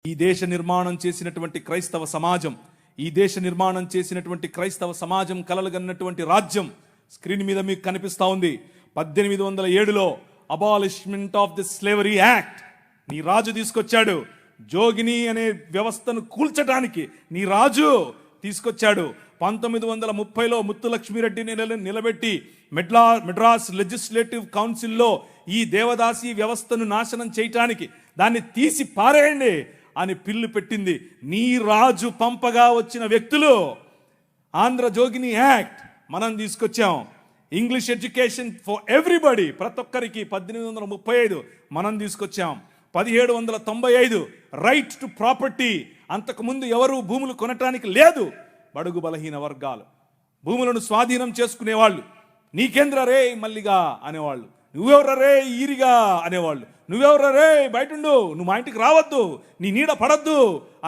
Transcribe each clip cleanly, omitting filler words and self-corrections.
ఈ దేశ నిర్మాణం చేసినటువంటి క్రైస్తవ సమాజం, ఈ దేశ నిర్మాణం చేసినటువంటి క్రైస్తవ సమాజం కలలుగన్నటువంటి రాజ్యం స్క్రీన్ మీద మీకు కనిపిస్తా ఉంది. 1807లో abolishment of the slavery act నీ రాజు తీసుకొచ్చాడు. జోగిని అనే వ్యవస్థను కూల్చడానికి నీ రాజు తీసుకొచ్చాడు. 1930లో ముత్తులక్ష్మిరెడ్డిని నిలబెట్టి మెడ్రాస్ లెజిస్లేటివ్ కౌన్సిల్లో ఈ దేవదాసి వ్యవస్థను నాశనం చేయటానికి దాన్ని తీసి పారేయండి అని పిల్లు పెట్టింది. నీ రాజు పంపగా వచ్చిన వ్యక్తులు ఆంధ్ర జోగిని యాక్ట్ మనం తీసుకొచ్చాం. ఇంగ్లీష్ ఎడ్యుకేషన్ ఫర్ ఎవ్రీబడి, ప్రతి ఒక్కరికి 1835 మనం తీసుకొచ్చాం. 1795 రైట్ టు ప్రాపర్టీ, అంతకుముందు ఎవరు భూములు కొనటానికి లేదు. బడుగు బలహీన వర్గాలు భూములను స్వాధీనం చేసుకునేవాళ్ళు. నీకేంద్ర రే మల్లిగా అనేవాళ్ళు, నువ్వెవర రే ఈరిగా అనేవాళ్ళు, నువ్వెవర రే బయటుండు, నువ్వు మా ఇంటికి రావద్దు, నీ నీడ పడద్దు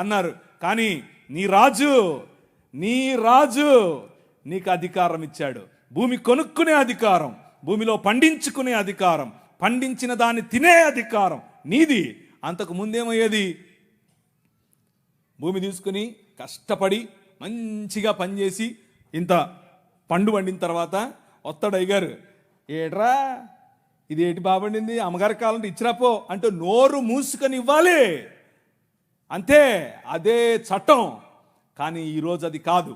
అన్నారు. కానీ నీ రాజు నీకు అధికారం ఇచ్చాడు. భూమి కొనుక్కునే అధికారం, భూమిలో పండించుకునే అధికారం, పండించిన దాన్ని తినే అధికారం నీది. అంతకు ముందేమయ్యేది, భూమి తీసుకుని కష్టపడి మంచిగా పనిచేసి ఇంత పండు పండిన తర్వాత వస్తాడు అయ్యగారు, ఏట్రా ఇది ఏటి బాబండింది, అమ్మగారి కాలంటే ఇచ్చిరాపో అంటే నోరు మూసుకొని ఇవ్వాలి అంతే. అదే చట్టం. కానీ ఈరోజు అది కాదు.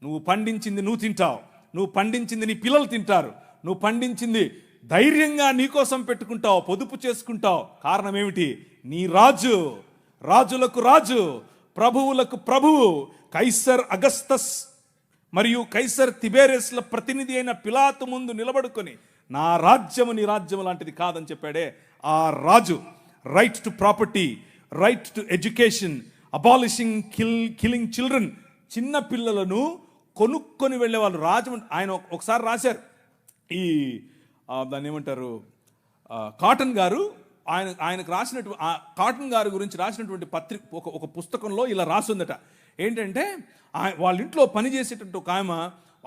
నువ్వు పండించింది నువ్వు తింటావు, నువ్వు పండించింది నీ పిల్లలు తింటారు, నువ్వు పండించింది ధైర్యంగా నీకోసం పెట్టుకుంటావు, పొదుపు చేసుకుంటావు. కారణం ఏమిటి? నీ రాజు, రాజులకు రాజు, ప్రభువులకు ప్రభువు, కైసర్ అగస్తస్ మరియు కైసర్ తిబేరియస్ల ప్రతినిధి అయిన పిలాతు ముందు నిలబడుకొని నా రాజ్యము నీ రాజ్యము లాంటిది కాదని చెప్పాడే ఆ రాజు. Right to property, right to education, abolishing killing children. చిన్న పిల్లలను కొనుక్కొని వెళ్ళేవాళ్ళు. రాజమండ్రి ఆయన ఒకసారి రాశారు, ఈ దాన్ని ఏమంటారు, కాటన్ గారు ఆయనకు రాసినట్టు కాటన్ గారి గురించి రాసినటువంటి ఒక పుస్తకంలో ఇలా రాసుందట. ఏంటంటే వాళ్ళ ఇంట్లో పనిచేసేటట్టు ఒక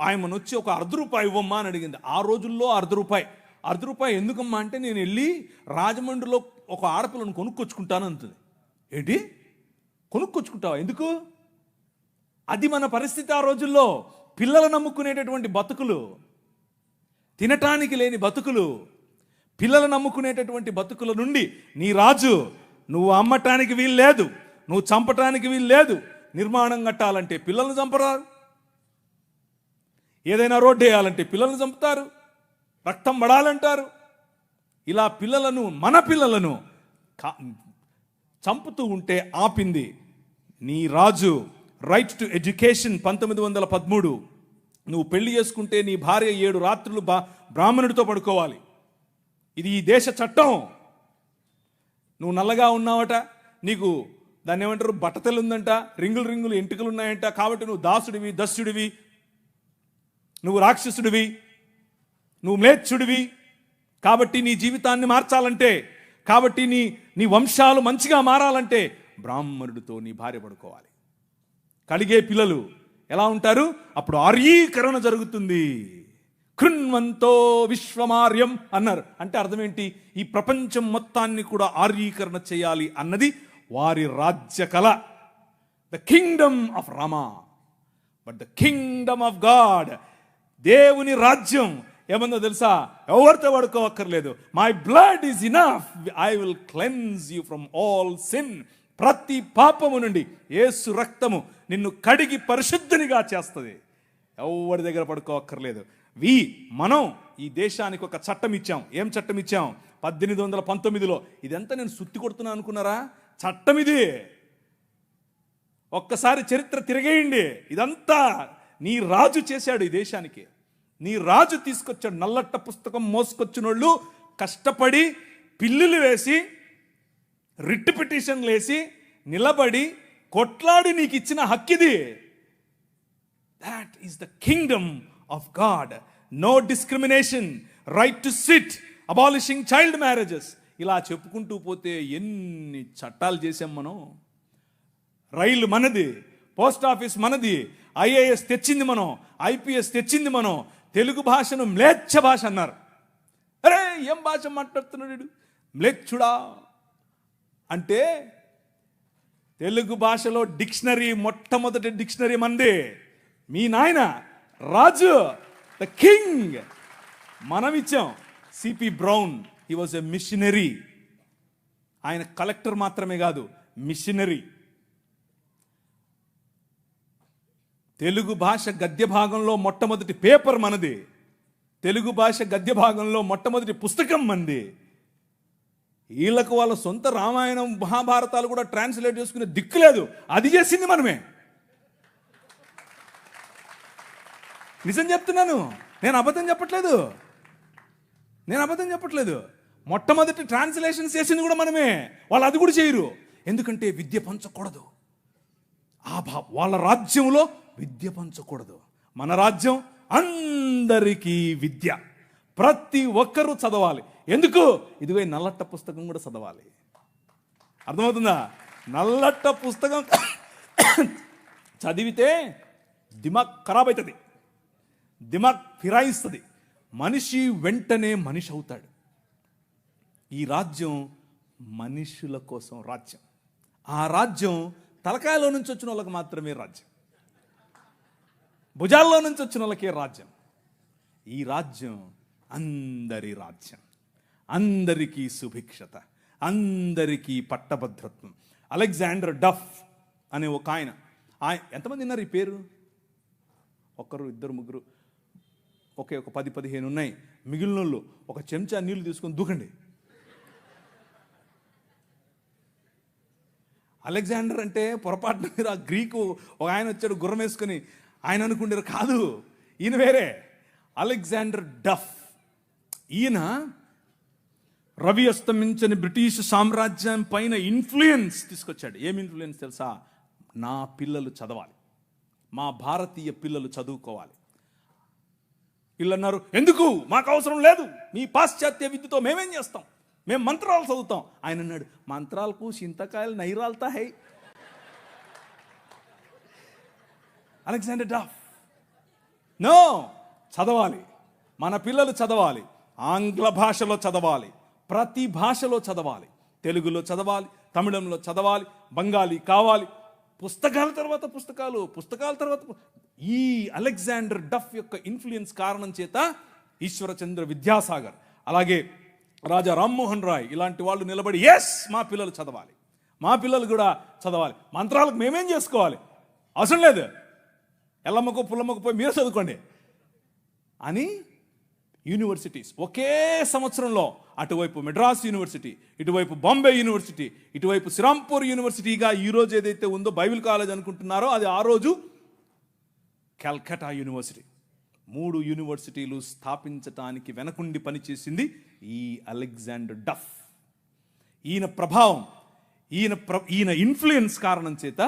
ఆయమను వచ్చి ఒక ₹1 ఇవ్వమ్మా అని అడిగింది. ఆ రోజుల్లో ₹1 ఎందుకమ్మా అంటే, నేను వెళ్ళి రాజమండ్రిలో ఒక ఆడపిల్లను కొనుక్కొచ్చుకుంటాను అంటుంది. ఏంటి కొనుక్కొచ్చుకుంటావా? ఎందుకు? అది మన పరిస్థితి ఆ రోజుల్లో. పిల్లలు నమ్ముకునేటటువంటి బతుకులు, తినటానికి లేని బతుకులు, పిల్లలు నమ్ముకునేటటువంటి బతుకుల నుండి నీ రాజు, నువ్వు అమ్మటానికి వీలు లేదు, నువ్వు చంపటానికి వీలు లేదు. నిర్మాణం కట్టాలంటే పిల్లల్ని చంపరారు, ఏదైనా రోడ్డు వేయాలంటే పిల్లల్ని చంపుతారు, రక్తం పడాలంటారు. ఇలా పిల్లలను, మన పిల్లలను చంపుతూ ఉంటే ఆపింది నీ రాజు. Right to education 1913. నువ్వు పెళ్లి చేసుకుంటే నీ భార్య 7 రాత్రులు బ్రాహ్మణుడితో పడుకోవాలి. ఇది ఈ దేశ చట్టం. నువ్వు నల్లగా ఉన్నావట, నీకు దాన్ని ఏమంటారు బట్టతలు ఉందంట, రింగులు ఎంటుకలు ఉన్నాయంట, కాబట్టి నువ్వు దాసుడివి, దస్యుడివి, నువ్వు రాక్షసుడివి, నువ్వు మ్లేచ్ఛుడివి. కాబట్టి నీ జీవితాన్ని మార్చాలంటే, కాబట్టి నీ వంశాలు మంచిగా మారాలంటే బ్రాహ్మణుడితో నీ భార్య పడుకోవాలి. కలిగే పిల్లలు ఎలా ఉంటారు? అప్పుడు ఆర్యీకరణ జరుగుతుంది. కృణ్వంతో విశ్వమార్యం అన్నారు. అంటే అర్థం ఏంటి? ఈ ప్రపంచం మొత్తాన్ని కూడా ఆర్యీకరణ చేయాలి అన్నది వారి రాజ్య కళ. The kingdom of Rama, but the kingdom of God, దేవుని రాజ్యం ఏమన్నా తెలుసా? ఎవరితో పడుకోవక్కర్లేదు. My blood is enough, I will cleanse you from all sin. ప్రతి పాపము నుండి యేసు రక్తము నిన్ను కడిగి పరిశుద్ధునిగా చేస్తుంది. ఎవరి దగ్గర పడుకోవక్కర్లేదు. మనం ఈ దేశానికి ఒక చట్టం ఇచ్చాం. ఏం చట్టం ఇచ్చాం? 1819లో. ఇదంతా నేను సుత్తి కొడుతున్నా అనుకున్నారా? చట్టం ఇది. ఒక్కసారి చరిత్ర తిరిగేయండి. ఇదంతా నీ రాజు చేశాడు ఈ దేశానికి. నీ రాజు తీసుకొచ్చాడు. నల్లట్ట పుస్తకం మోసుకొచ్చినోళ్ళు కష్టపడి పిల్లులు వేసి, రిట్ పిటిషన్లు వేసి, నిలబడి కొట్లాడి నీకు ఇచ్చిన హక్కిది. That is the kingdom of God. No discrimination, right to sit, abolishing child marriages. ఇలా చెప్పుకుంటూ పోతే ఎన్ని చట్టాలు చేసాం మనం. రైలు మనది, పోస్ట్ ఆఫీస్ మనది, IAS తెచ్చింది మనం, IPS తెచ్చింది మనం. తెలుగు భాషను మ్లేచ్ఛ భాష అన్నారు. అరే ఏం భాష మాట్లాడుతున్నాడు మ్లేచ్ఛుడా అంటే తెలుగు భాషలో డిక్షనరీ, మొట్టమొదటి డిక్షనరీ మంది. మీ నాయన రాజు, ద కింగ్, మనం ఇచ్చాం. CP brown, he was a machinery. ఆయన కలెక్టర్ మాత్రమే కాదు, మిషనరీ. తెలుగు భాష గద్య భాగంలో మొట్టమొదటి పేపర్ మనది. తెలుగు భాష గద్య భాగంలో మొట్టమొదటి పుస్తకం మనది. వీళ్ళకు వాళ్ళ సొంత రామాయణం, మహాభారతాలు కూడా ట్రాన్స్లేట్ చేసుకునే దిక్కు లేదు. అది చేసింది మనమే. నిజం చెప్తున్నాను, నేను అబద్ధం చెప్పట్లేదు. మొట్టమొదటి ట్రాన్స్లేషన్స్ చేసింది కూడా మనమే. వాళ్ళు అది కూడా చేయరు. ఎందుకంటే విద్య పంచకూడదు. వాళ్ళ రాజ్యంలో విద్య పంచకూడదు. మన రాజ్యం అందరికీ విద్య. ప్రతి ఒక్కరూ చదవాలి. ఎందుకు? ఇదిగో నల్లట్ట పుస్తకం కూడా చదవాలి. అర్థమవుతుందా? నల్లట్ట పుస్తకం చదివితే దిమాగ్ ఖరాబ్ అవుతుంది, దిమాగ్ ఫిరాయిస్తుంది. మనిషి వెంటనే మనిషి అవుతాడు. ఈ రాజ్యం మనుషుల కోసం రాజ్యం. ఆ రాజ్యం తలకాయలో నుంచి వచ్చిన వాళ్ళకి మాత్రమే రాజ్యం, భుజాల్లో నుంచి వచ్చిన వాళ్ళకే రాజ్యం. ఈ రాజ్యం అందరి రాజ్యం, అందరికీ సుభిక్షత, అందరికీ పట్టభద్రత్వం. అలెగ్జాండర్ డఫ్ అనే ఒక ఆయన ఎంతమంది ఉన్నారు ఈ పేరు? ఒకరు, ఇద్దరు, ముగ్గురు, ఒక 10-15 ఉన్నాయి. మిగిలిన వాళ్ళు ఒక చెంచా నీళ్లు తీసుకొని దూకండి. అలెగ్జాండర్ అంటే పొరపాటున మీరు ఆ గ్రీకు ఒక ఆయన వచ్చాడు గుర్రం వేసుకొని, ఆయన అనుకుంటారు, కాదు, ఈయన వేరే. అలెగ్జాండర్ డఫ్. ఈయన రవి అస్తమించని బ్రిటిష్ సామ్రాజ్యం పైన ఇన్ఫ్లుయెన్స్ తీసుకొచ్చాడు. ఏం ఇన్ఫ్లుయెన్స్ తెలుసా? నా పిల్లలు చదవాలి, మా భారతీయ పిల్లలు చదువుకోవాలి. వీళ్ళు అన్నారు, ఎందుకు, మాకు అవసరం లేదు, మీ పాశ్చాత్య విద్యతో మేమేం చేస్తాం, మేము మంత్రాలు చదువుతాం. ఆయన అన్నాడు, మంత్రాలకు చింతకాయలు నైరాల్తా హై. అలెగ్జాండర్ డఫ్, నో, చదవాలి, మన పిల్లలు చదవాలి, ఆంగ్ల భాషలో చదవాలి, ప్రతి భాషలో చదవాలి, తెలుగులో చదవాలి, తమిళంలో చదవాలి, బెంగాలీ కావాలి, పుస్తకాల తర్వాత పుస్తకాలు, పుస్తకాల తర్వాత. ఈ అలెగ్జాండర్ డఫ్ యొక్క ఇన్ఫ్లుయెన్స్ కారణం చేత ఈశ్వరచంద్ర విద్యాసాగర్, అలాగే రాజా రామ్మోహన్ రాయ్ ఇలాంటి వాళ్ళు నిలబడి, ఎస్, మా పిల్లలు చదవాలి, మా పిల్లలు కూడా చదవాలి, మంత్రాలకు మేమేం చేసుకోవాలి, అవసరం లేదు, ఎల్లమ్మకు పుల్లమ్మకు పోయి మీరు చదువుకోండి అని యూనివర్సిటీస్ ఒకే సంవత్సరంలో అటువైపు మెడ్రాస్ యూనివర్సిటీ, ఇటువైపు బాంబే యూనివర్సిటీ, ఇటువైపు శ్రీరాంపూర్ యూనివర్సిటీగా ఈరోజు ఏదైతే ఉందో బైబిల్ కాలేజ్ అనుకుంటున్నారో అది ఆ రోజు కల్కట్టా యూనివర్సిటీ. 3 యూనివర్సిటీలు స్థాపించటానికి వెనకుండి పనిచేసింది ఈ అలెగ్జాండర్ డఫ్. ఈయన ప్రభావం, ఈయన ఇన్ఫ్లుయెన్స్ కారణం చేత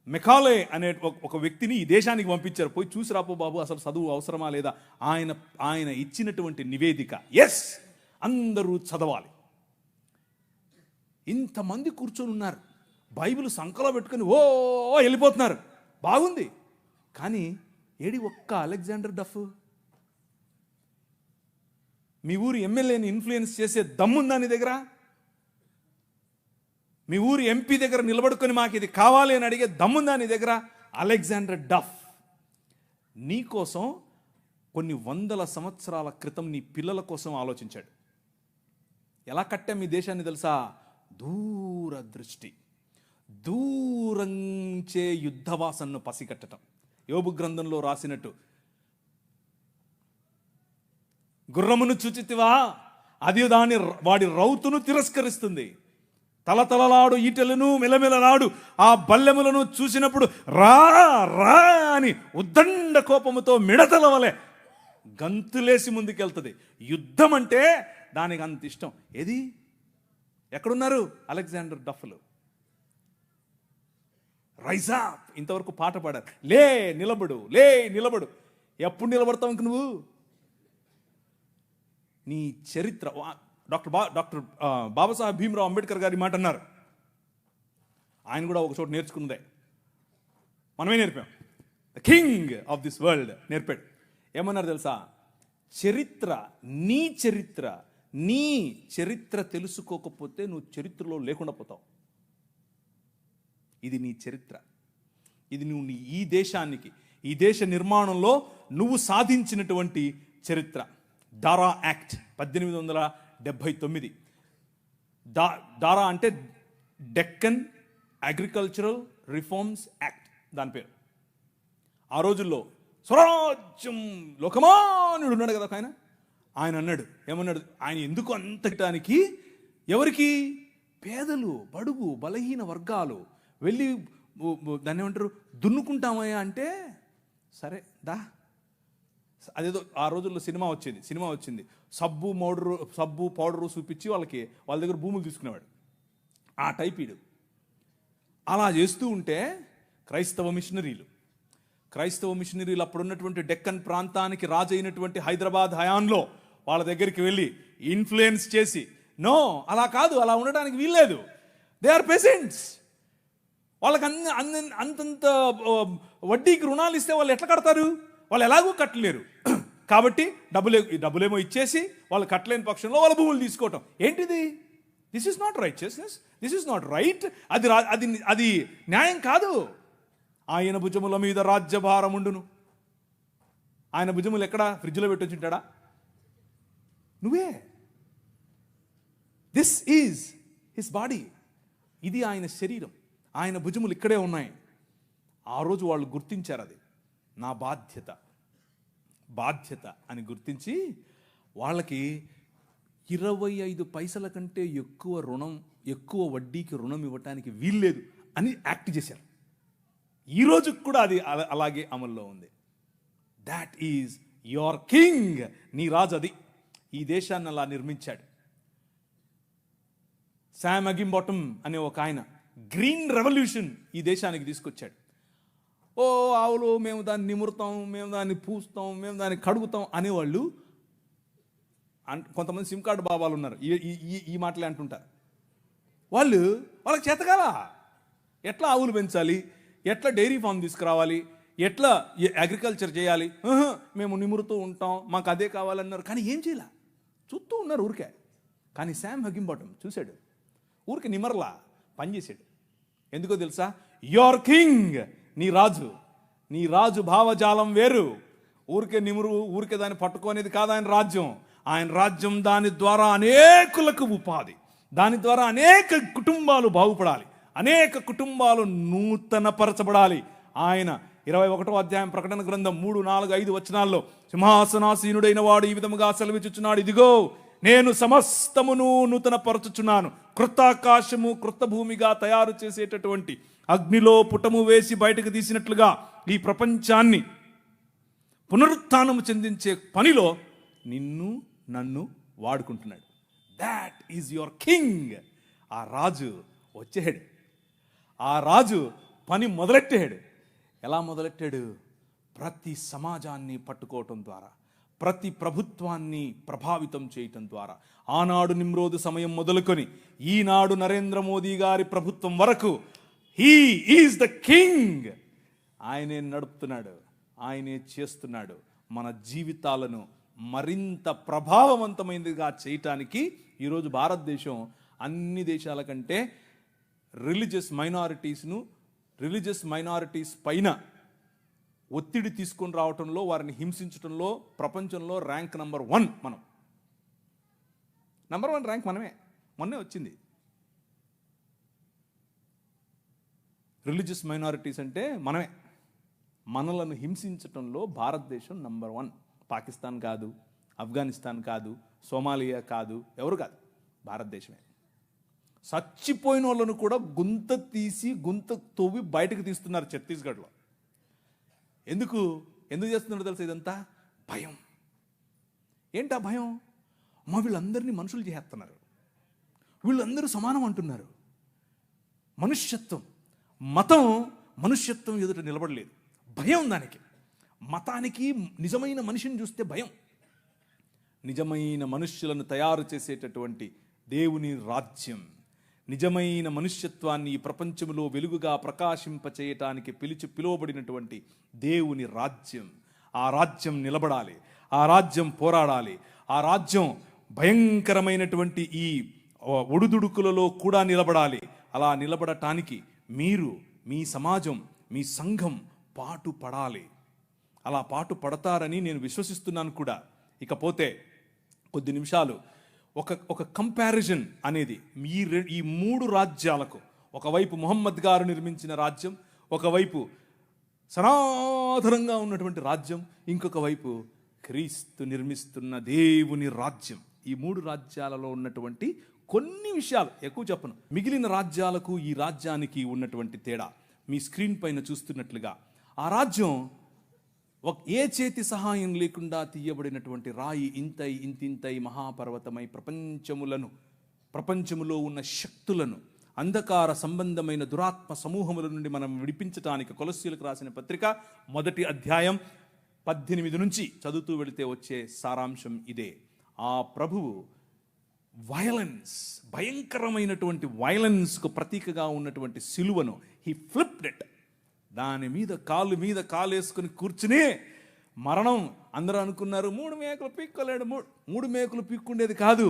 మెకాలే అనే ఒక వ్యక్తిని ఈ దేశానికి పంపించారు. పోయి చూసి రాపో బాబు, అసలు చదువు అవసరమా లేదా. ఆయన ఇచ్చినటువంటి నివేదిక, ఎస్, అందరూ చదవాలి. ఇంతమంది కూర్చొని ఉన్నారు, బైబిల్ సంకలో పెట్టుకుని ఓ వెళ్ళిపోతున్నారు, బాగుంది. కానీ ఏడి ఒక్క అలెగ్జాండర్ డఫ్? మీ ఊరి ఎమ్మెల్యేని ఇన్ఫ్లుయెన్స్ చేసే దమ్ముందా నీ దగ్గర? మీ ఊరి ఎంపీ దగ్గర నిలబడుకొని మాకు ఇది కావాలి అని అడిగే దమ్ముందా నీ దగ్గర? అలెగ్జాండర్ డఫ్ నీకోసం కొన్ని వందల సంవత్సరాల క్రితం నీ పిల్లల కోసం ఆలోచించాడు. ఎలా కట్టాం మీ దేశాన్ని తెలుసా? దూరదృష్టి, దూరంచే యుద్ధవాసనను పసిగట్టడం. యోబు గ్రంథంలో రాసినట్టు, గుర్రమును చూచితివా, అది వాడి రౌతును తిరస్కరిస్తుంది, తలతలలాడు ఈటెలను మెలమెలలాడు ఆ బల్లెములను చూసినప్పుడు రా రా అని ఉద్దండ కోపముతో మిడతల వలె గంతులేసి ముందుకెళ్తుంది. యుద్ధం అంటే దానికి అంత ఇష్టం. ఏది, ఎక్కడున్నారు అలెగ్జాండర్ డఫ్లు? రైజ్ అప్, ఇంతవరకు పాట పాడారు, లే నిలబడు, లే నిలబడు. ఎప్పుడు నిలబడతావు ఇంక నువ్వు? నీ చరిత్ర. డాక్టర్ బాబాసాహెబ్ భీమ్రావ్ అంబేద్కర్ గారి మాట అన్నారు. ఆయన కూడా ఒక చోట నేర్చుకున్నదే, మనమే నేర్పాం. The king of this world నేర్పాడు. ఏమన్నారు తెలుసా? చరిత్ర, నీ చరిత్ర తెలుసుకోకపోతే నువ్వు చరిత్రలో లేకుండా పోతావు. ఇది నీ చరిత్ర. ఇది నువ్వు ఈ దేశానికి, ఈ దేశ నిర్మాణంలో నువ్వు సాధించినటువంటి చరిత్ర. దారా యాక్ట్ 1879. దారా అంటే డెక్కన్ అగ్రికల్చరల్ రిఫార్మ్స్ యాక్ట్ దాని పేరు. ఆ రోజుల్లో స్వరాజ్యం లోకమానుడు ఉన్నాడు కదా ఆయన అన్నాడు, ఏమన్నాడు, ఆయన ఎందుకు అంతటానికి, ఎవరికి? పేదలు, బడుగు, బలహీన వర్గాలు వెళ్ళి దాన్ని ఏమంటారు, దున్నుకుంటామయ్యా అంటే, సరే దా. అదేదో ఆ రోజుల్లో సినిమా వచ్చింది, సబ్బు పౌడరు చూపించి వాళ్ళ దగ్గర భూములు తీసుకునేవాడు. ఆ టైప్ ఇడు. అలా చేస్తూ ఉంటే క్రైస్తవ మిషనరీలు అప్పుడున్నటువంటి డెక్కన్ ప్రాంతానికి రాజు అయినటువంటి హైదరాబాద్ హయాంలో వాళ్ళ దగ్గరికి వెళ్ళి ఇన్ఫ్లుయెన్స్ చేసి, నో అలా కాదు, అలా ఉండడానికి వీల్లేదు, దే ఆర్ పెసెంట్స్, వాళ్ళకి అంతంత వడ్డీకి రుణాలు ఇస్తే వాళ్ళు ఎట్లా కడతారు, వాళ్ళు ఎలాగూ కట్టలేరు. కాబట్టి డబ్బులేమో ఇచ్చేసి వాళ్ళు కట్టలేని పక్షంలో వాళ్ళ భూములు తీసుకోవటం ఏంటిది? This is not righteousness, this is not right. అది న్యాయం కాదు. ఆయన భుజముల మీద రాజ్యభారముండును. ఆయన భుజములు ఎక్కడ? ఫ్రిడ్జ్లో పెట్టొచ్చుంటాడా? నువ్వే. This is his body. ఇది ఆయన శరీరం, ఆయన భుజములు ఇక్కడే ఉన్నాయి. ఆ రోజు వాళ్ళు గుర్తించారు, అది నా బాధ్యత అని గుర్తించి వాళ్ళకి 25 పైసల కంటే ఎక్కువ వడ్డీకి రుణం ఇవ్వటానికి వీల్లేదు అని యాక్ట్ చేశారు. ఈ రోజు కూడా అది అలాగే అమల్లో ఉంది. That is your king. నీ రాజు అది. ఈ దేశాన్ని అలా నిర్మించాడు. శామ్ అగింబాటమ్ అనే ఒక ఆయన గ్రీన్ రెవల్యూషన్ ఈ దేశానికి తీసుకొచ్చాడు. ఓ ఆవులు, మేము దాన్ని నిమురుతాం, మేము దాన్ని పూస్తాం, మేము దాన్ని కడుగుతాం అనేవాళ్ళు. కొంతమంది సిమ్ కార్డు బాబాలు ఉన్నారు, ఈ మాటలే అంటుంటారు. వాళ్ళకి చేతకాల ఎట్లా ఆవులు పెంచాలి, ఎట్లా డైరీ ఫామ్ తీసుకురావాలి, ఎట్లా అగ్రికల్చర్ చేయాలి, మేము నిమురుతూ ఉంటాం, మాకు అదే కావాలన్నారు. కానీ ఏం చేయాల, చూస్తూ ఉన్నారు ఊరికే. కానీ శామ్ అగింబాటమ్ చూశాడు, ఊరికి నిమర్లా పనిచేసాడు. ఎందుకో తెలుసా? యువర్ కింగ్, నీ రాజు భావజాలం వేరు. ఊరికే దాన్ని పట్టుకోనేది కాదు ఆయన రాజ్యం. దాని ద్వారా అనేకులకు ఉపాధి, దాని ద్వారా అనేక కుటుంబాలు బాగుపడాలి, అనేక కుటుంబాలు నూతనపరచబడాలి. ఆయన 21వ అధ్యాయం ప్రకటన గ్రంథం 3, 4, 5 వచనాల్లో సింహాసనాసీనుడైన వాడు ఈ విధముగా సెలవిచ్చుచున్నాడు, ఇదిగో నేను సమస్తమును నూతనపరచుచున్నాను. క్రొత్త ఆకాశము క్రొత్త భూమిగా తయారు చేసేటటువంటి, అగ్నిలో పుటము వేసి బయటకు తీసినట్లుగా ఈ ప్రపంచాన్ని పునరుత్థానము చెందించే పనిలో నన్ను వాడుకుంటున్నాడు. That is your king. ఆ రాజు వచ్చాడు, ఆ రాజు పని మొదలెట్టాడు. ఎలా మొదలెట్టాడు? ప్రతి సమాజాన్ని పట్టుకోవటం ద్వారా, ప్రతి ప్రభుత్వాన్ని ప్రభావితం చేయటం ద్వారా. ఆనాడు నిమ్రోదు సమయం మొదలుకొని ఈనాడు నరేంద్ర మోదీ గారి ప్రభుత్వం వరకు హీ ఈజ్ ద కింగ్. ఆయనే నడుపుతున్నాడు, ఆయనే చేస్తున్నాడు. మన జీవితాలను మరింత ప్రభావవంతమైనదిగా చేయటానికి ఈరోజు భారతదేశం అన్ని దేశాల కంటే రిలీజియస్ మైనారిటీస్ పైన ఒత్తిడి తీసుకొని రావటంలో, వారిని హింసించడంలో ప్రపంచంలో ర్యాంక్ నంబర్ 1 మనం. నంబర్ 1 ర్యాంక్ మొన్నే వచ్చింది. రిలీజియస్ మైనారిటీస్ అంటే మనలను హింసించటంలో భారతదేశం నంబర్ 1. పాకిస్తాన్ కాదు, ఆఫ్ఘనిస్తాన్ కాదు, సోమాలియా కాదు, ఎవరు కాదు, భారతదేశమే. చచ్చిపోయిన వాళ్ళను కూడా గుంత తవ్వి బయటకు తీస్తున్నారు ఛత్తీస్గఢ్లో. ఎందుకు చేస్తున్నారో తెలుసా? ఇదంతా భయం. ఏంటా భయం? వీళ్ళందరినీ మనుషులు చేస్తున్నారు, వీళ్ళందరూ సమానం అంటున్నారు. మతం మనుష్యత్వం ఎదుట నిలబడలేదు. భయం దానికి. మతానికి నిజమైన మనిషిని చూస్తే భయం. నిజమైన మనుష్యులను తయారు చేసేటటువంటి దేవుని రాజ్యం, నిజమైన మనుష్యత్వాన్ని ఈ ప్రపంచంలో వెలుగుగా ప్రకాశింపచేయటానికి పిలువబడినటువంటి దేవుని రాజ్యం. ఆ రాజ్యం నిలబడాలి, ఆ రాజ్యం పోరాడాలి, ఆ రాజ్యం భయంకరమైనటువంటి ఈ ఒడుదుడుకులలో కూడా నిలబడాలి. అలా నిలబడటానికి మీరు మీ సమాజం, మీ సంఘం పాటు పడాలి. అలా పాటు పడతారని నేను విశ్వసిస్తున్నాను కూడా. ఇకపోతే కొద్ది నిమిషాలు ఒక కంపారిజన్ అనేది ఈ 3 రాజ్యాలకు, ఒకవైపు ముహమ్మద్ గారు నిర్మించిన రాజ్యం, ఒకవైపు సనాతనంగా ఉన్నటువంటి రాజ్యం, ఇంకొక వైపు క్రీస్తు నిర్మిస్తున్న దేవుని రాజ్యం. ఈ 3 రాజ్యాలలో ఉన్నటువంటి కొన్ని విషయాలు, ఎక్కువ చెప్పను, మిగిలిన రాజ్యాలకు ఈ రాజ్యానికి ఉన్నటువంటి తేడా మీ స్క్రీన్ పైన చూస్తున్నట్లుగా, ఆ రాజ్యం ఏ చేతి సహాయం లేకుండా తీయబడినటువంటి రాయి ఇంతింతై మహాపర్వతమై ప్రపంచములో ఉన్న శక్తులను, అంధకార సంబంధమైన దురాత్మ సమూహముల నుండి మనం విడిపించటానికి కొలస్సీలకు రాసిన పత్రిక 1వ అధ్యాయం 18 నుంచి చదువుతూ వెళితే వచ్చే సారాంశం ఇదే. ఆ ప్రభువు భయంకరమైనటువంటి వైలెన్స్కు ప్రతీకగా ఉన్నటువంటి సిలువను హీ ఫ్లిప్డ్ ఇట్. దాని మీద కాలు వేసుకుని కూర్చుని మరణం. అందరూ అనుకున్నారు 3 మేకులు పీక్కోలేడు. 3 మేకులు పీక్కుండేది కాదు,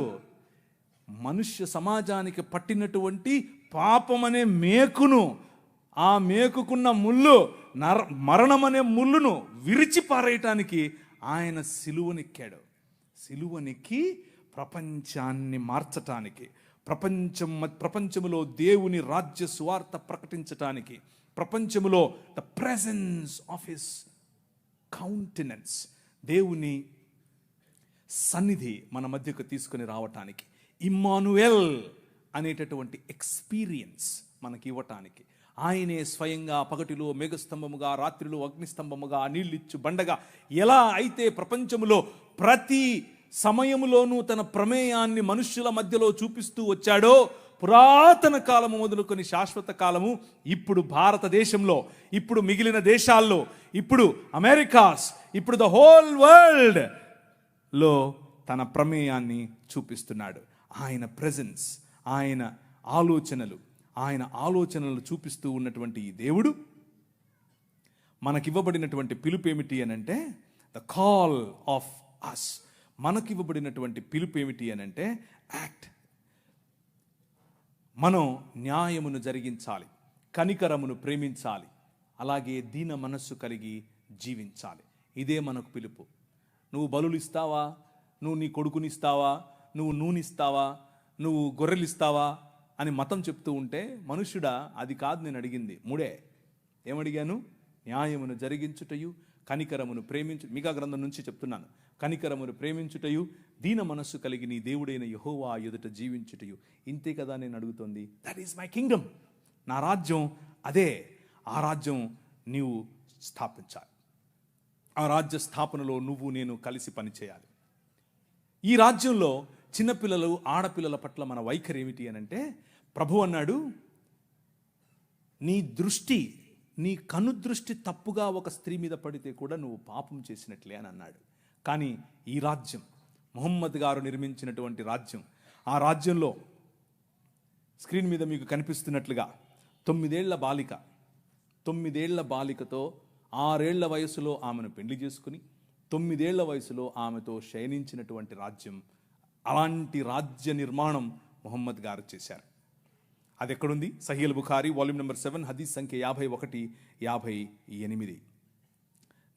మనుష్య సమాజానికి పట్టినటువంటి పాపం అనే మేకును, ఆ మేకుకున్న ముళ్ళు, మరణం అనే ముళ్ళును విరిచి పారేయటానికి ఆయన సిలువనెక్కాడు. సిలువనెక్కి ప్రపంచాన్ని మార్చటానికి, ప్రపంచములో దేవుని రాజ్య సువార్త ప్రకటించటానికి, ప్రపంచములో the presence of his countenance, దేవుని సన్నిధి మన మధ్యకు తీసుకుని రావటానికి, ఇమ్మానుయేల్ అనేటటువంటి ఎక్స్పీరియన్స్ మనకి ఇవ్వటానికి, ఆయనే స్వయంగా పగటిలో మేఘస్తంభముగా, రాత్రిలో అగ్నిస్తంభముగా, నీళ్ళిచ్చు బండగా ఎలా అయితే ప్రపంచములో ప్రతి సమయములోనూ తన ప్రమేయాన్ని మనుష్యుల మధ్యలో చూపిస్తూ వచ్చాడో, పురాతన కాలము మొదలుకొని శాశ్వత కాలము, ఇప్పుడు భారతదేశంలో, ఇప్పుడు మిగిలిన దేశాల్లో, ఇప్పుడు అమెరికాస్, ఇప్పుడు ద హోల్ వరల్డ్ లో తన ప్రమేయాన్ని చూపిస్తున్నాడు. ఆయన ప్రెజెన్స్, ఆయన ఆలోచనలు చూపిస్తూ ఉన్నటువంటి ఈ దేవుడు మనకివ్వబడినటువంటి పిలుపు ఏమిటి అనంటే ద కాల్ ఆఫ్ అస్. మనకివ్వబడినటువంటి పిలుపు ఏమిటి అనంటే యాక్ట్. మనం న్యాయమును జరిగించాలి, కనికరమును ప్రేమించాలి, అలాగే దీన మనస్సు కలిగి జీవించాలి. ఇదే మనకు పిలుపు. నువ్వు బలులు ఇస్తావా, నువ్వు నీ కొడుకునిస్తావా, నువ్వు నూనె నువ్వు గొర్రెలు ఇస్తావా అని మతం చెప్తూ ఉంటే, మనుష్యుడా అది కాదు నేను అడిగింది. 3 ఏమడిగాను? న్యాయమును జరిగించుటయు, కనికరమును ప్రేమించు. మీకా గ్రంథం నుంచి చెప్తున్నాను. కనికరమును ప్రేమించుటయు, దీన మనస్సు కలిగి నీ దేవుడైన యెహోవా ఎదుట జీవించుటయు. ఇంతే కదా నేను అడుగుతోంది. That is my Kingdom. నా రాజ్యం అదే. ఆ రాజ్యం నీవు స్థాపించాలి. ఆ రాజ్య స్థాపనలో నువ్వు నేను కలిసి పనిచేయాలి. ఈ రాజ్యంలో చిన్నపిల్లలు, ఆడపిల్లల పట్ల మన వైఖరి ఏమిటి అనంటే, ప్రభు అన్నాడు, నీ కనుదృష్టి తప్పుగా ఒక స్త్రీ మీద పడితే కూడా నువ్వు పాపం చేసినట్లే అని అన్నాడు. కానీ ఈ రాజ్యం, ముహమ్మద్ గారు నిర్మించినటువంటి రాజ్యం, ఆ రాజ్యంలో స్క్రీన్ మీద మీకు కనిపిస్తున్నట్లుగా 9 ఏళ్ల బాలికతో 6 ఏళ్ల వయసులో ఆమెను పెళ్లి చేసుకుని 9 ఏళ్ల వయసులో ఆమెతో శయనించినటువంటి రాజ్యం. అలాంటి రాజ్య నిర్మాణం ముహమ్మద్ గారు చేశారు. అది ఎక్కడుంది? సహీహ్ బుఖారీ వాల్యూమ్ నెంబర్ 7 హదీస్ సంఖ్య 51, 58.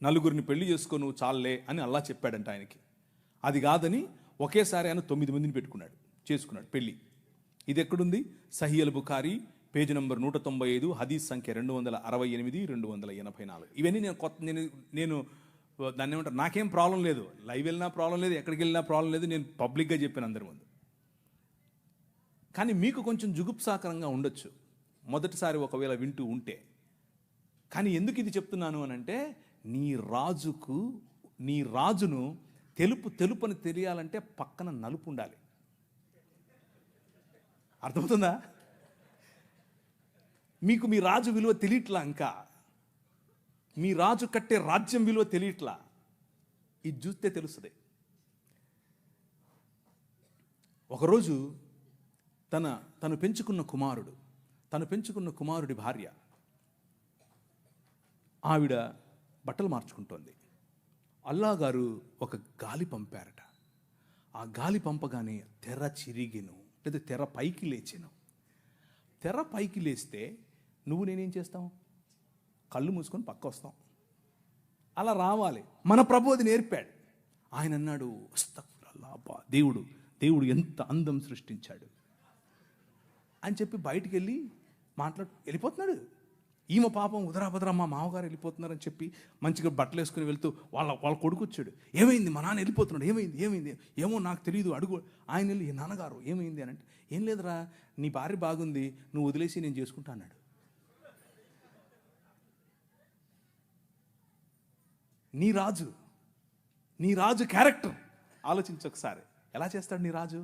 4 పెళ్లి చేసుకోను చాలే అని అల్లా చెప్పాడంట ఆయనకి. అది కాదని ఒకేసారి ఆయన 9 మందిని చేసుకున్నాడు పెళ్లి. ఇది ఎక్కడుంది? సహీహ్ బుఖారీ పేజీ నంబర్ 195 హదీస్ సంఖ్య 268, 284. ఇవన్నీ నేను దాన్ని ఏమంటారు, నాకేం ప్రాబ్లం లేదు, లైవ్ వెళ్ళినా ప్రాబ్లం లేదు, ఎక్కడికి వెళ్ళినా ప్రాబ్లం లేదు, నేను పబ్లిక్గా చెప్పాను అందరి ముందు. కానీ మీకు కొంచెం జుగుప్సాకరంగా ఉండొచ్చు మొదటిసారి ఒకవేళ వింటూ ఉంటే. కానీ ఎందుకు ఇది చెప్తున్నాను అనంటే, నీ రాజును తెలుపని తెలియాలంటే పక్కన నలుపు ఉండాలి. అర్థమవుతుందా? మీకు మీ రాజు విలువ తెలియట్లా, ఇంకా మీ రాజు కట్టే రాజ్యం విలువ తెలియట్లా. ఇది చూస్తే తెలుస్తుంది. ఒకరోజు తను పెంచుకున్న కుమారుడి భార్య, ఆవిడ బట్టలు మార్చుకుంటోంది. అల్లా గారు ఒక గాలి పంపారట. ఆ గాలి పంపగానే తెర చిరిగిను, లేదా తెర పైకి లేచెను. తెర పైకి లేస్తే నువ్వు నేనేం చేస్తాం? కళ్ళు మూసుకొని పక్క వస్తాం. అలా రావాలి. మన ప్రభు అది నేర్పాడు. ఆయన అన్నాడు, అబ్బా దేవుడు ఎంత అందం సృష్టించాడు అని చెప్పి బయటికి వెళ్ళి వెళ్ళిపోతున్నాడు. ఈమె పాపం ఉదరాభద్ర మా మామగారు వెళ్ళిపోతున్నారని చెప్పి మంచిగా బట్టలు వేసుకుని వెళ్తూ వాళ్ళ కొడుకు వచ్చాడు. ఏమైంది, మా నాన్న వెళ్ళిపోతున్నాడు, ఏమైంది ఏమో నాకు తెలియదు, అడుగు. ఆయన వెళ్ళి, నాన్నగారు ఏమైంది అని అంటే, ఏం లేదురా, నీ భార్య బాగుంది, నువ్వు వదిలేసి నేను చేసుకుంటా అన్నాడు. నీ రాజు క్యారెక్టర్ ఆలోచించు ఒకసారి. ఎలా చేస్తాడు నీ రాజు?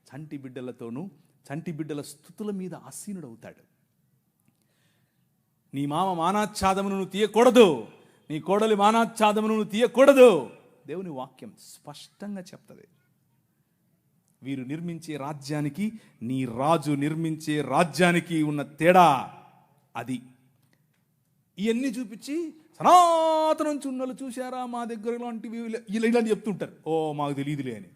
చంటి బిడ్డలతోనూ చంటి బిడ్డల స్తుతుల మీద ఆసీనుడు అవుతాడు. నీ మామ మానాచ్ఛాదమును నువ్వు తీయకూడదు, నీ కోడలి మానాచ్ఛాదమును నువ్వు తీయకూడదు. దేవుని వాక్యం స్పష్టంగా చెప్తుంది. వీరు నిర్మించే రాజ్యానికి, నీ రాజు నిర్మించే రాజ్యానికి ఉన్న తేడా అది. ఇవన్నీ చూపించి సనాతనం చున్నలు చూశారా మా దగ్గర ఇలాంటివి ఇలాంటి చెప్తుంటారు. ఓ మాకు తెలియదులే అని.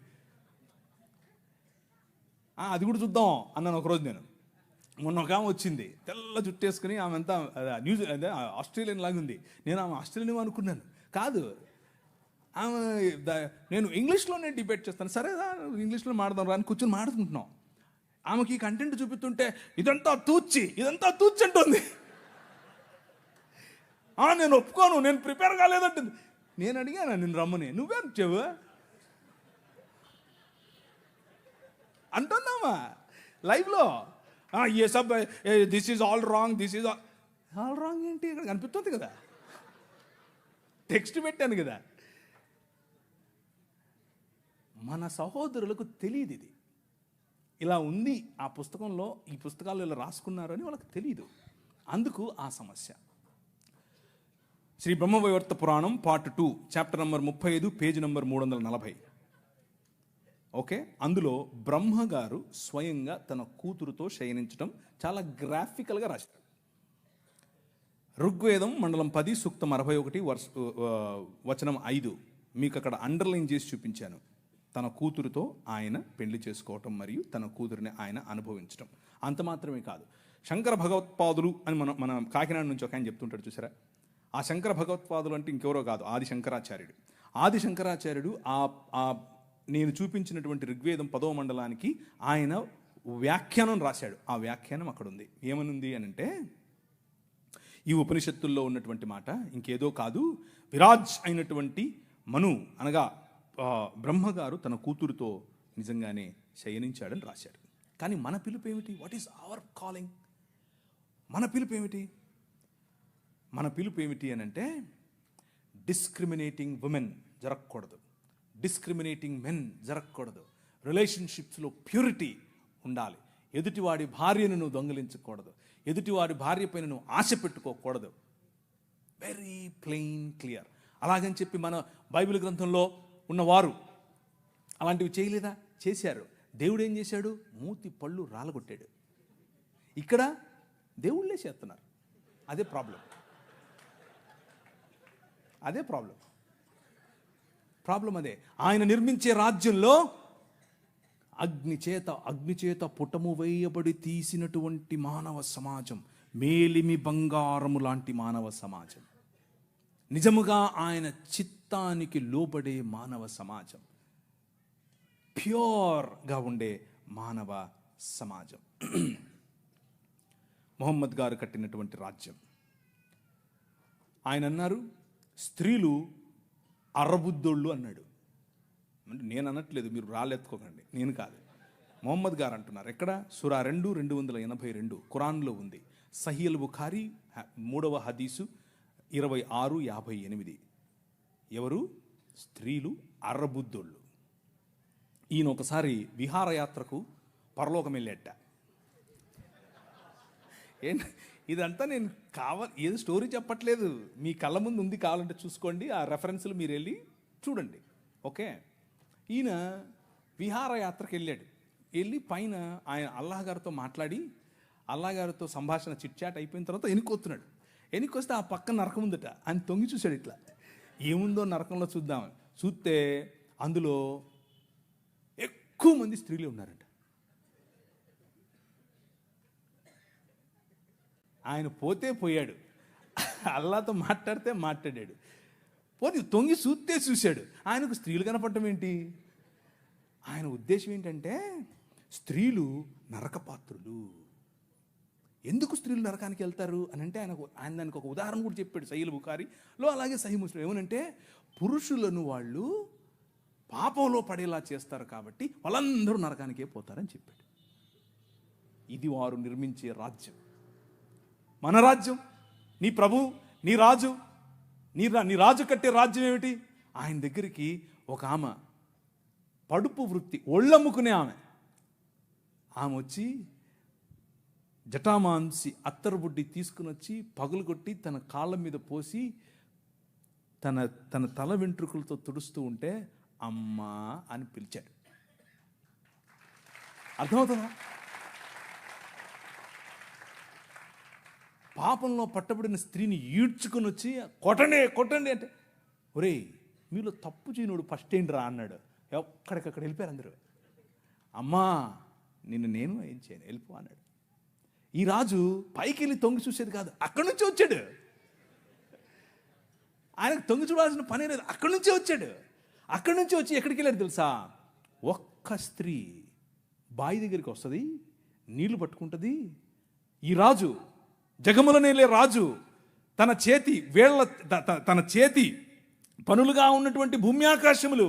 అది కూడా చూద్దాం అన్నాను ఒకరోజు నేను. మొన్న ఒక ఆమె వచ్చింది, తెల్ల జుట్టేసుకుని, ఆమె అంతా ఆస్ట్రేలియన్ లాగా ఉంది. నేను ఆమె ఆస్ట్రేలియన్ అనుకున్నాను. కాదు, ఆమె నేను ఇంగ్లీష్లోనే డిబేట్ చేస్తాను. సరే ఇంగ్లీష్లో మాడదాం రా అని కూర్చొని మాడుకుంటున్నాం. ఆమెకి కంటెంట్ చూపిస్తుంటే ఇదంతా తూచి అంటుంది. నేను ఒప్పుకోను, నేను ప్రిపేర్ కాలేదంటుంది. నేను అడిగాను, నేను రమ్మని, నువ్వే చెవు అంటుందామా లైవ్లో. ఏ సబ్ దిస్ ఈజ్ ఆల్ రాంగ్ ఏంటి ఇక్కడ కనిపిస్తుంది కదా, టెక్స్ట్ పెట్టాను కదా. మన సహోదరులకు తెలియదు ఇది ఇలా ఉంది, ఆ పుస్తకంలో ఈ పుస్తకాలు ఇలా రాసుకున్నారు అని వాళ్ళకి తెలియదు. అందుకు ఆ సమస్య. శ్రీ బ్రహ్మవైవర్త పురాణం part 2 chapter number 35 page number 340. Okay, అందులో బ్రహ్మగారు స్వయంగా తన కూతురుతో శయనించడం చాలా గ్రాఫికల్గా రాశారు. ఋగ్వేదం మండలం 10 సూక్తం 61 వచనం 5 మీకు అక్కడ అండర్లైన్ చేసి చూపించాను. తన కూతురుతో ఆయన పెళ్లి చేసుకోవటం మరియు తన కూతురిని ఆయన అనుభవించడం. అంత మాత్రమే కాదు, శంకర భగవత్పాదులు అని మన కాకినాడ నుంచి ఒక ఆయన చెప్తుంటాడు చూసారా. ఆ శంకర భగవత్పాదులు అంటే ఇంకెవరో కాదు, ఆది శంకరాచార్యుడు నేను చూపించినటువంటి ఋగ్వేదం 10వ మండలానికి ఆయన వ్యాఖ్యానం రాశాడు. ఆ వ్యాఖ్యానం అక్కడ ఉంది. ఏమనుంది అని అంటే, ఈ ఉపనిషత్తుల్లో ఉన్నటువంటి మాట ఇంకేదో కాదు, విరాజ్ అయినటువంటి మను అనగా బ్రహ్మగారు తన కూతురుతో నిజంగానే శయనించాడని రాశాడు. కానీ మన పిలుపు ఏమిటి? What is our calling? మన పిలుపు ఏమిటి? మన పిలుపు ఏమిటి అని అంటే, డిస్క్రిమినేటింగ్ ఉమెన్ జరగకూడదు, డిస్క్రిమినేటింగ్ మెన్ జరగకూడదు, రిలేషన్షిప్స్లో ప్యూరిటీ ఉండాలి, ఎదుటివాడి భార్యను నువ్వు దొంగిలించకూడదు, ఎదుటివాడి భార్య పైన నువ్వు ఆశ పెట్టుకోకూడదు. Very plain clear. అలాగని చెప్పి మన బైబిల్ గ్రంథంలో ఉన్నవారు అలాంటివి చేయలేదా? చేశారు. దేవుడు ఏం చేశాడు? మూతి పళ్ళు రాలగొట్టాడు. ఇక్కడ దేవుళ్ళే చేస్తున్నారు. అదే ప్రాబ్లం. అదే ఆయన నిర్మించే రాజ్యంలో అగ్నిచేత పుటము వేయబడి తీసినటువంటి మానవ సమాజం, మేలిమి బంగారము లాంటి మానవ సమాజం, నిజముగా ఆయన చిత్తానికి లోబడే మానవ సమాజం, ప్యూర్గా ఉండే మానవ సమాజం. మొహమ్మద్ గారు కట్టినటువంటి రాజ్యం. ఆయన అన్నారు, స్త్రీలు అర్రబుద్దోళ్ళు అన్నాడు. అంటే నేను అనట్లేదు, మీరు రాళ్ళెత్తుకోకండి, నేను కాదు, మొహమ్మద్ గారు అంటున్నారు. ఎక్కడ? సూరా 2:282 ఖురాన్లో ఉంది. సహీల్ బుఖారీ 3వ హదీసు 26:58. ఎవరు? స్త్రీలు అర్రబుద్దోళ్ళు. ఈయన ఒకసారి విహారయాత్రకు పరలోకం వెళ్ళేట. ఇదంతా నేను ఏదో స్టోరీ చెప్పట్లేదు, మీ కళ్ళ ముందు ఉంది, కావాలంటే చూసుకోండి, ఆ రెఫరెన్స్లు మీరు వెళ్ళి చూడండి. ఓకే, ఈయన విహారయాత్రకు వెళ్ళి పైన ఆయన అల్లాహ్ గారితో మాట్లాడి, అల్లాహ్ గారితో సంభాషణ చిట్చాట్ అయిపోయిన తర్వాత వెనుకొస్తున్నాడు. వెనుకొస్తే ఆ పక్కన నరకం ఉందట. ఆయన తొంగి చూశాడు, ఇట్లా ఏముందో నరకంలో చూద్దాం. చూస్తే అందులో ఎక్కువ మంది స్త్రీలు ఉన్నారంట. ఆయన పోతే పోయాడు, అల్లాతో మాట్లాడితే మాట్లాడాడు, పోతే తొంగి చూస్తే చూశాడు. ఆయనకు స్త్రీలు కనపడటం ఏంటి? ఆయన ఉద్దేశం ఏంటంటే స్త్రీలు నరకపాత్రులు. ఎందుకు స్త్రీలు నరకానికి వెళ్తారు అని అంటే ఆయన దానికి ఒక ఉదాహరణ కూడా చెప్పాడు సహీహ్ బుఖారీలో, అలాగే సహీహ్ ముస్లిం. ఏమనంటే పురుషులను వాళ్ళు పాపంలో పడేలా చేస్తారు కాబట్టి వాళ్ళందరూ నరకానికే పోతారని చెప్పాడు. ఇది వారు నిర్మించే రాజ్యం, మన రాజ్యం. నీ ప్రభు, నీ రాజు, నీ రాజు కట్టే రాజ్యం ఏమిటి? ఆయన దగ్గరికి ఒక ఆమె పడుపు వృత్తి, ఒళ్ళమ్ముకునే ఆమె వచ్చి జటామాంసి అత్తరుబుడ్డి తీసుకుని వచ్చి పగులు కొట్టి తన కాళ్ళ మీద పోసి తన తల వెంట్రుకలతో తుడుస్తూ ఉంటే అమ్మా అని పిలిచాడు. అర్థమవుతుందా? పాపంలో పట్టబడిన స్త్రీని ఈడ్చుకుని వచ్చి కొట్టండి అంటే, ఒరేయ్ మీలో తప్పు చేయనుడు ఫస్ట్ ఏంటి రా అన్నాడు. ఎక్కడికక్కడ వెళ్ళిపోయారు అందరూ. అమ్మా నేను ఏం చేయను, వెళ్ళిపో అన్నాడు. ఈ రాజు పైకి వెళ్ళి తొంగి చూసేది కాదు, అక్కడి నుంచి వచ్చాడు. ఆయనకు తొంగి చూడాల్సిన పని లేదు, అక్కడి నుంచే వచ్చాడు. అక్కడి నుంచి వచ్చి ఎక్కడికి వెళ్ళాడు తెలుసా? ఒక్క స్త్రీ బావి దగ్గరికి వస్తుంది, నీళ్లు పట్టుకుంటుంది. ఈ రాజు, జగములనేలే రాజు, తన చేతి పనులుగా ఉన్నటువంటి భూమి ఆకాశములు,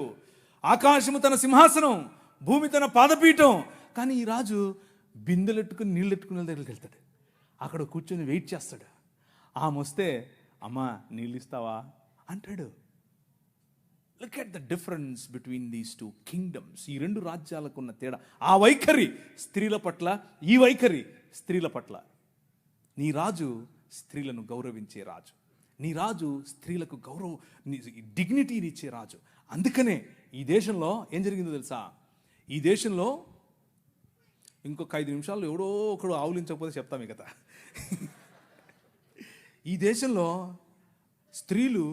ఆకాశము తన సింహాసనం, భూమి తన పాదపీఠం. కానీ ఈ రాజు బిందెలెట్టుకుని నీళ్ళెట్టుకునే దగ్గరికి వెళ్తాడు. అక్కడ కూర్చొని వెయిట్ చేస్తాడు. ఆమె వస్తే అమ్మా నీళ్ళు ఇస్తావా అంటాడు. Look at the difference between these two kingdoms. ఈ రెండు రాజ్యాలకు ఉన్న తేడా. ఆ వైఖరి స్త్రీల పట్ల, ఈ వైఖరి స్త్రీల పట్ల. నీ రాజు స్త్రీలను గౌరవించే రాజు, నీ రాజు స్త్రీలకు డిగ్నిటీనిచ్చే రాజు. అందుకనే ఈ దేశంలో ఏం జరిగిందో తెలుసా? ఈ దేశంలో ఇంకొక 5 నిమిషాల్లో ఎవడో ఒకడు ఆవులించకపోతే చెప్తాం ఈ కథ. ఈ దేశంలో స్త్రీలు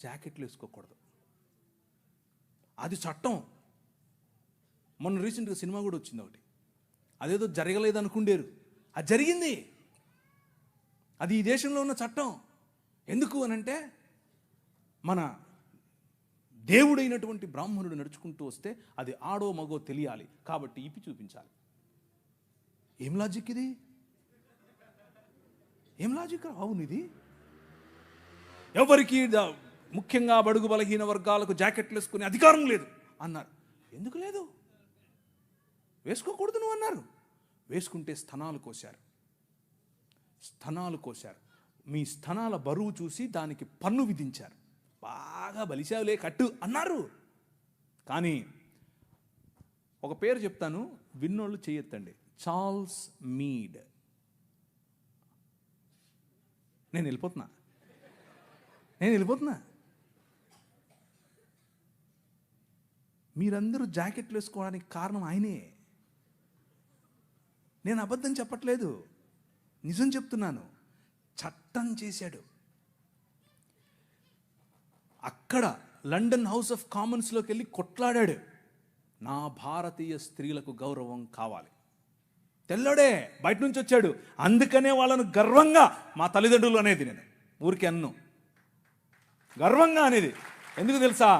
జాకెట్లు వేసుకోకూడదు, అది చట్టం. మొన్న రీసెంట్గా సినిమా కూడా వచ్చింది ఒకటి, అదేదో జరగలేదు అనుకుండేరు, అది జరిగింది. అది ఈ దేశంలో ఉన్న చట్టం. ఎందుకు అనంటే మన దేవుడైనటువంటి బ్రాహ్మణుడు నడుచుకుంటూ వస్తే అది ఆడో మగో తెలియాలి కాబట్టి ఇప్పి చూపించాలి. ఏం లాజిక్ ఇది? ఏం లాజిక్? అవును, ఇది ఎవరికి ముఖ్యంగా బడుగు బలహీన వర్గాలకు జాకెట్లు వేసుకునే అధికారం లేదు అన్నారు. ఎందుకు లేదు? వేసుకోకూడదు నువ్వు అన్నారు. వేసుకుంటే స్తనాలు కోశారు. మీ స్తనాల బరువు చూసి దానికి పన్ను విధించారు. బాగా బలిశావులే కట్టు అన్నారు. కానీ ఒక పేరు చెప్తాను, విన్నోళ్ళు చెయ్యొద్దండి. Charles Mead. నేను వెళ్ళిపోతున్నా. మీరందరూ జాకెట్లు వేసుకోవడానికి కారణం ఆయనే. నేను అబద్ధం చెప్పట్లేదు, నిజం చెప్తున్నాను. చట్టం చేశాడు. అక్కడ లండన్ హౌస్ ఆఫ్ కామన్స్లోకి వెళ్ళి కొట్లాడాడు. నా భారతీయ స్త్రీలకు గౌరవం కావాలి. తెల్లోడే బయట నుంచి వచ్చాడు. అందుకనే వాళ్ళను గర్వంగా మా తల్లిదండ్రులు అనేది, నేను ఊరికి అన్ను గర్వంగా అనేది. ఎందుకు తెలుసా?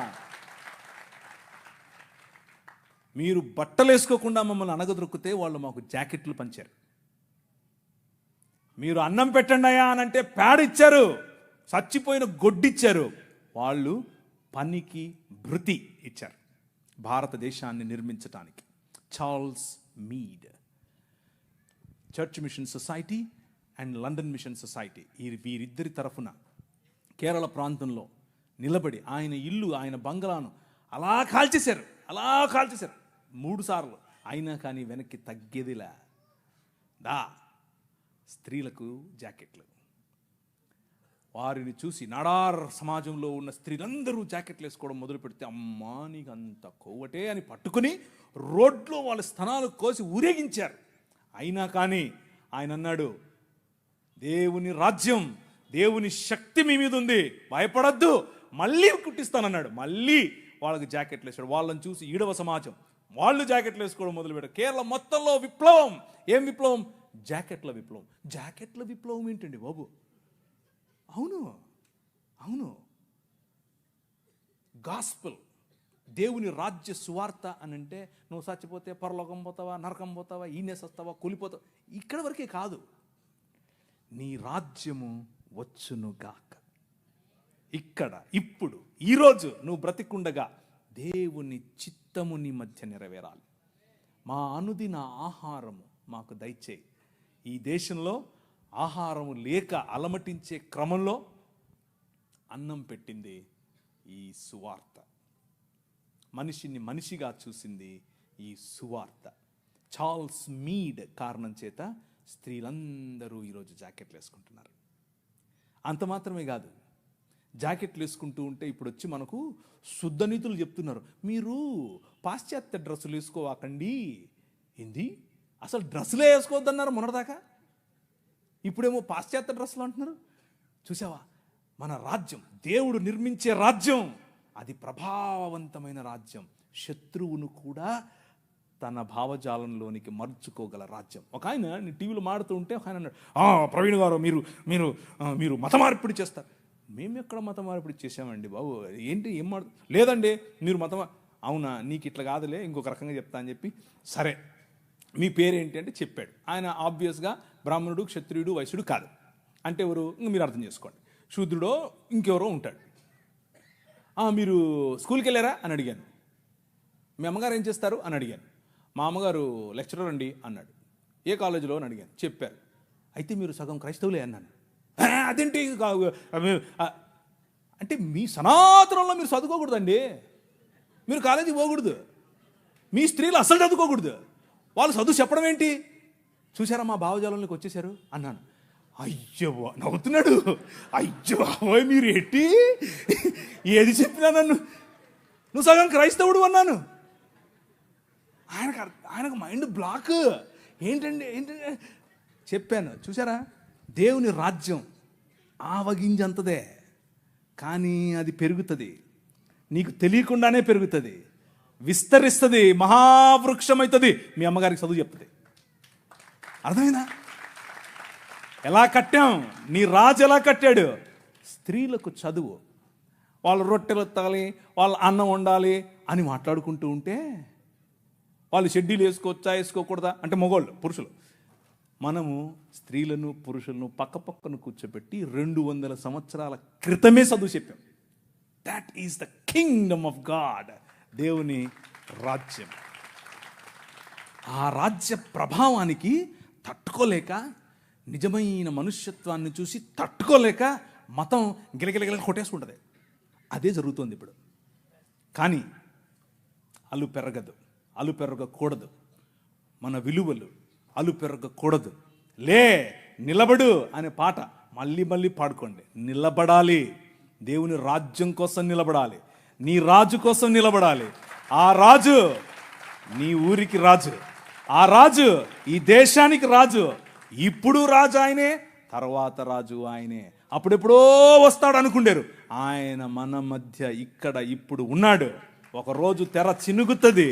మీరు బట్టలు వేసుకోకుండా మమ్మల్ని అనగదొరికితే వాళ్ళు మాకు జాకెట్లు పంచారు. మీరు అన్నం పెట్టండి అయ్యా అనంటే ప్యాడ్ ఇచ్చారు, చచ్చిపోయిన గొడ్డిచ్చారు. వాళ్ళు పనికి భృతి ఇచ్చారు భారతదేశాన్ని నిర్మించటానికి. Charles Mead, church mission society and London mission society, వీరిద్దరి తరఫున కేరళ ప్రాంతంలో నిలబడి ఆయన ఇల్లు, ఆయన బంగ్లాను అలా కాల్చేశారు 3 సార్లు. అయినా కానీ వెనక్కి తగ్గేదిలా. స్త్రీలకు జాకెట్లు. వారిని చూసి నాడార్ సమాజంలో ఉన్న స్త్రీలందరూ జాకెట్లు వేసుకోవడం మొదలు పెడితే, అమ్మా నీకు అంత కొవ్వటే అని పట్టుకుని రోడ్లో వాళ్ళ స్తనాలు కోసి ఊరేగించారు. అయినా కానీ ఆయన అన్నాడు, దేవుని రాజ్యం, దేవుని శక్తి మీ మీద ఉంది, భయపడద్దు, మళ్ళీ కుట్టిస్తానన్నాడు. మళ్ళీ వాళ్ళకి జాకెట్లు వేసాడు. వాళ్ళని చూసి ఈడవ సమాజం వాళ్ళు జాకెట్లు వేసుకోవడం మొదలుపెట్టారు. కేరళ మొత్తంలో విప్లవం. ఏం విప్లవం? జాకెట్ల విప్లవం. జాకెట్ల విప్లవం ఏంటండి బాబు? అవును, అవును. గాస్పెల్, దేవుని రాజ్య సువార్త అని అంటే నువ్వు చచ్చిపోతే పరలోకం పోతావా, నరకం పోతావా, ఈనేసొస్తావా, కూలిపోతావా, ఇక్కడ వరకే కాదు. నీ రాజ్యము వచ్చునుగాక. ఇక్కడ ఇప్పుడు ఈరోజు నువ్వు బ్రతికుండగా దేవుని చిత్తము నీ మధ్య నెరవేరాలి. మా అనుదిన ఆహారము మాకు దయచేయి. ఈ దేశంలో ఆహారము లేక అలమటించే క్రమంలో అన్నం పెట్టింది ఈ సువార్త. మనిషిని మనిషిగా చూసింది ఈ సువార్త. చార్ల్స్ మీడ్ కారణం చేత స్త్రీలందరూ ఈరోజు జాకెట్లు వేసుకుంటున్నారు. అంత మాత్రమే కాదు, జాకెట్లు వేసుకుంటూ ఉంటే ఇప్పుడు వచ్చి మనకు శుద్ధనీతులు చెప్తున్నారు. మీరు పాశ్చాత్య డ్రెస్సులు వేసుకోవాకండి. ఏంది, అసలు డ్రెస్సులే వేసుకోవద్దన్నారు మొన్నటిదాకా, ఇప్పుడేమో పాశ్చాత్య డ్రెస్సులు అంటున్నారు. చూసావా, మన రాజ్యం, దేవుడు నిర్మించే రాజ్యం, అది ప్రభావవంతమైన రాజ్యం. శత్రువును కూడా తన భావజాలంలోనికి మర్చుకోగల రాజ్యం. ఒక ఆయన నేను టీవీలో మాడుతూ ఉంటే ఒక ఆయన అన్నాడు, ప్రవీణ్ గారు మీరు మీరు మీరు మత మార్పిడి చేస్తారు. మేము ఎక్కడ మత మార్పిడి చేసామండి బాబు, ఏంటి ఏం లేదండి మీరు అవునా, నీకు ఇట్లా కాదులే, ఇంకొక రకంగా చెప్తా అని చెప్పి, సరే మీ పేరేంటి అంటే చెప్పాడు. ఆయన ఆబ్వియస్గా బ్రాహ్మణుడు, క్షత్రియుడు, వైశ్యుడు కాదు. అంటే ఎవరు, ఇంక మీరు అర్థం చేసుకోండి, శూద్రుడో ఇంకెవరో ఉంటాడు. మీరు స్కూల్కి వెళ్ళారా అని అడిగాను. మీ అమ్మగారు ఏం చేస్తారు అని అడిగాను. మా అమ్మగారు లెక్చరర్ అండి అన్నాడు. ఏ కాలేజీలో అని అడిగాను. చెప్పారు. అయితే మీరు సగం క్రైస్తవులే అన్నాను. అదేంటి అంటే మీ సనాతనంలో మీరు చదువుకోకూడదండి, మీరు కాలేజీకి పోకూడదు, మీ స్త్రీలు అసలు చదువుకోకూడదు, వాళ్ళు చదువు చెప్పడం ఏంటి, చూసారా మా భావజాలంలోకి వచ్చేసారు అన్నాను. అయ్యో నవ్వుతున్నాడు. అయ్యో మీరు ఎట్టి ఏది చెప్పినా నన్ను నువ్వు సగం క్రైస్తవుడు అన్నాను. ఆయనకు మైండ్ బ్లాక్. ఏంటండి చెప్పాను. చూసారా, దేవుని రాజ్యం ఆవగింజంతదే, కానీ అది పెరుగుతుంది, నీకు తెలియకుండానే పెరుగుతుంది, విస్తరిస్తుంది, మహావృక్షం అవుతుంది. మీ అమ్మగారికి చదువు చెప్తుంది. అర్థమైందా? ఎలా కట్టాం, నీ రాజు ఎలా కట్టాడు? స్త్రీలకు చదువు, వాళ్ళు రొట్టెలు ఎత్తాలి, వాళ్ళు అన్నం వండాలి అని మాట్లాడుకుంటూ ఉంటే, వాళ్ళు షెడ్యూల్ వేసుకోవచ్చా వేసుకోకూడదా అంటే మగవాళ్ళు, పురుషులు, మనము స్త్రీలను పురుషులను పక్కపక్కను కూర్చోబెట్టి 200 సంవత్సరాల క్రితమే చదువు చెప్పాం. That is the kingdom of God, దేవుని రాజ్యం. ఆ రాజ్య ప్రభావానికి తట్టుకోలేక, నిజమైన మనుష్యత్వాన్ని చూసి తట్టుకోలేక మతం గిలగిలగిల కొట్టేసుకుంటుంది. అదే జరుగుతుంది ఇప్పుడు. కానీ అలు పెరగకూడదు. మన విలువలు అలు పెరగకూడదు. లే నిలబడు అనే పాట మళ్ళీ మళ్ళీ పాడుకోండి. నిలబడాలి, దేవుని రాజ్యం కోసం నిలబడాలి, నీ రాజు కోసం నిలబడాలి. ఆ రాజు నీ ఊరికి రాజు, ఆ రాజు ఈ దేశానికి రాజు. ఇప్పుడు రాజు ఆయనే, తర్వాత రాజు ఆయనే. అప్పుడెప్పుడో వస్తాడు అనుకుంటారు, ఆయన మన మధ్య ఇక్కడ ఇప్పుడు ఉన్నాడు. ఒకరోజు తెర చినుగుతుంది.